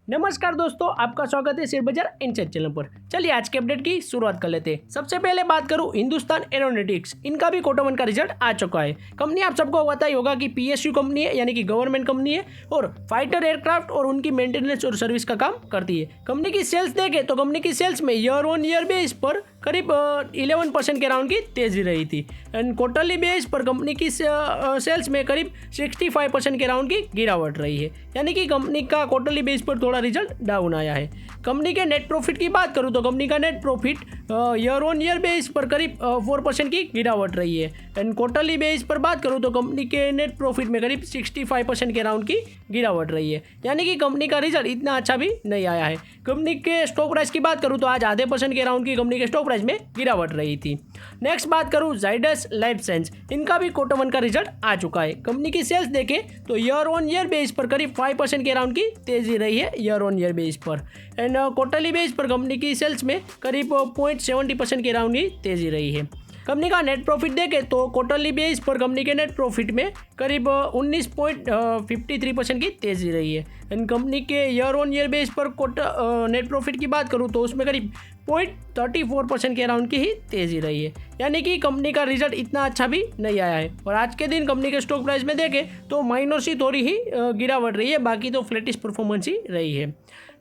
नमस्कार दोस्तों, आपका स्वागत है शेयर बाजार इनसाइड चैनल पर। चलिए आज के अपडेट की शुरुआत कर लेते हैं। सबसे पहले बात करूं हिंदुस्तान एरोनॉटिक्स, इनका भी क्वार्टर वन का रिजल्ट आ चुका है। कंपनी आप सबको पता ही होगा कि पीएसयू कंपनी है, यानी कि गवर्नमेंट कंपनी है और फाइटर एयरक्राफ्ट और उनकी मेंटेनेंस और सर्विस का काम करती है। कंपनी की सेल्स देखें तो कंपनी की सेल्स में ईयर ऑन ईयर बेस पर करीब 11% के राउंड की तेजी रही थी एंड क्वार्टरली बेस पर कंपनी की सेल्स में करीब 65% के राउंड की गिरावट रही है, यानी कि कंपनी का क्वार्टरली बेस पर थोड़ा रिजल्ट डाउन आया है। कंपनी के नेट प्रॉफिट की बात करूं तो कंपनी का net profit year on year base पर करीब 4% की गिरावट रही है एंड क्वार्टरली बेस पर बात करूं तो कंपनी के नेट प्रॉफिट में करीब 65% के राउंड की गिरावट रही है, यानी कि कंपनी का रिजल्ट इतना अच्छा भी नहीं आया है। कंपनी के स्टॉक प्राइस की बात करूं तो आज आधे % के राउंड की कंपनी के स्टॉक प्राइस में गिरावट रही थी। नेक्स्ट बात करूं जाइडस लाइफ साइंस, इनका भी क्वार्टर वन का रिजल्ट आ चुका है। कंपनी की सेल्स देखें तो ईयर ऑन ईयर बेस पर करीब 5% के राउंड की तेजी रही है ईयर ऑन ईयर बेस पर एंड क्वार्टरली बेस पर कंपनी की सेल्स में करीब 0.70% के राउंड की तेजी रही है। कंपनी का नेट प्रॉफिट देखें तो क्वार्टरली बेस पर कंपनी के नेट प्रॉफिट में करीब 19.53% की तेजी रही है एंड कंपनी के ईयर ऑन ईयर बेस पर नेट प्रॉफिट की बात करूं तो उसमें करीब 0.34% के राउंड की ही तेजी रही है, यानी कि कंपनी का रिजल्ट इतना अच्छा भी नहीं आया है। और आज के दिन कंपनी के स्टॉक प्राइस में देखें तो माइनर सी थोड़ी ही गिरावट रही है, बाकी तो फ्लैटिश परफॉर्मेंस ही रही है।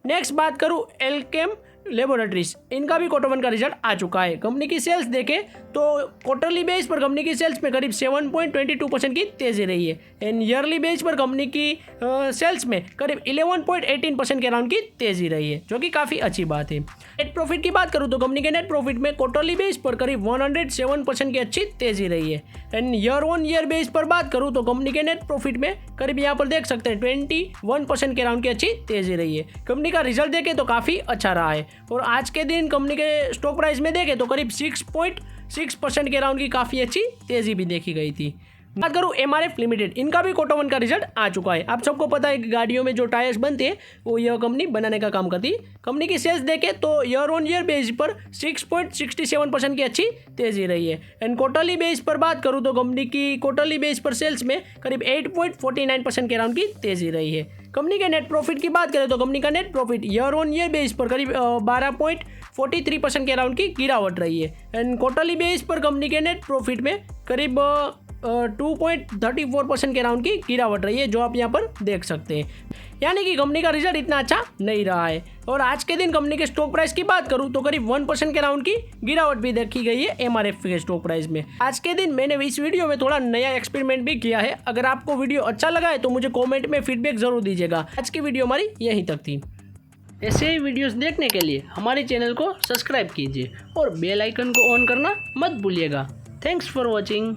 नेक्स्ट बात करूं एल्केम लेबोरेटरीज, इनका भी क्वार्टर वन का रिजल्ट आ चुका है। कंपनी की सेल्स देखें तो क्वार्टरली बेस पर कंपनी की सेल्स में करीब 7.22% की तेजी रही है एंड ईयरली बेस पर कंपनी की सेल्स में करीब 11.18% के राउंड की तेजी रही है, जो कि काफ़ी अच्छी बात है। नेट प्रॉफिट की बात करूं तो कंपनी के नेट प्रॉफिट में क्वार्टरली बेस पर करीब 107% की अच्छी तेजी रही है and year on year base पर बात करूं तो कंपनी के नेट प्रॉफिट में करीब यहाँ पर देख सकते हैं 21% के राउंड की अच्छी तेजी रही है। कंपनी का रिजल्ट देखें तो काफ़ी अच्छा रहा है और आज के दिन कंपनी के स्टॉक प्राइस में देखें तो करीब 6.6% के राउंड की काफ़ी अच्छी तेजी भी देखी गई थी। बात करूँ एमआरएफ लिमिटेड, इनका भी क्वार्टर वन का रिजल्ट आ चुका है। आप सबको पता है कि गाड़ियों में जो टायर्स बनते हैं वो यह कंपनी बनाने का काम करती है। कंपनी की सेल्स देखें तो ईयर ऑन ईयर बेस पर 6.67% की अच्छी तेजी रही है एंड क्वार्टरली बेस पर बात करूँ तो कंपनी की क्वार्टरली बेस पर सेल्स में करीब 8.49% के राउंड की तेजी रही है। कंपनी के नेट प्रॉफिट की बात करें तो कंपनी का net profit year on year base पर करीब 12.43% के राउंड की गिरावट रही है एंड क्वार्टरली बेस पर कंपनी के नेट प्रॉफिट में करीब 2.34% के राउंड की गिरावट रही है, जो आप यहाँ पर देख सकते हैं, यानी कि कंपनी का रिजल्ट इतना अच्छा नहीं रहा है। और आज के दिन कंपनी के स्टॉक प्राइस की बात करूं तो करीब 1% के राउंड की गिरावट भी देखी गई है एमआरएफ के स्टॉक प्राइस में। आज के दिन मैंने इस वीडियो में थोड़ा नया एक्सपेरिमेंट भी किया है। अगर आपको वीडियो अच्छा लगा है तो मुझे कॉमेंट में फीडबैक जरूर दीजिएगा। आज की वीडियो हमारी यहीं तक थी। ऐसे ही वीडियोस देखने के लिए हमारे चैनल को सब्सक्राइब कीजिए और बेल आइकन को ऑन करना मत भूलिएगा। Thanks for watching.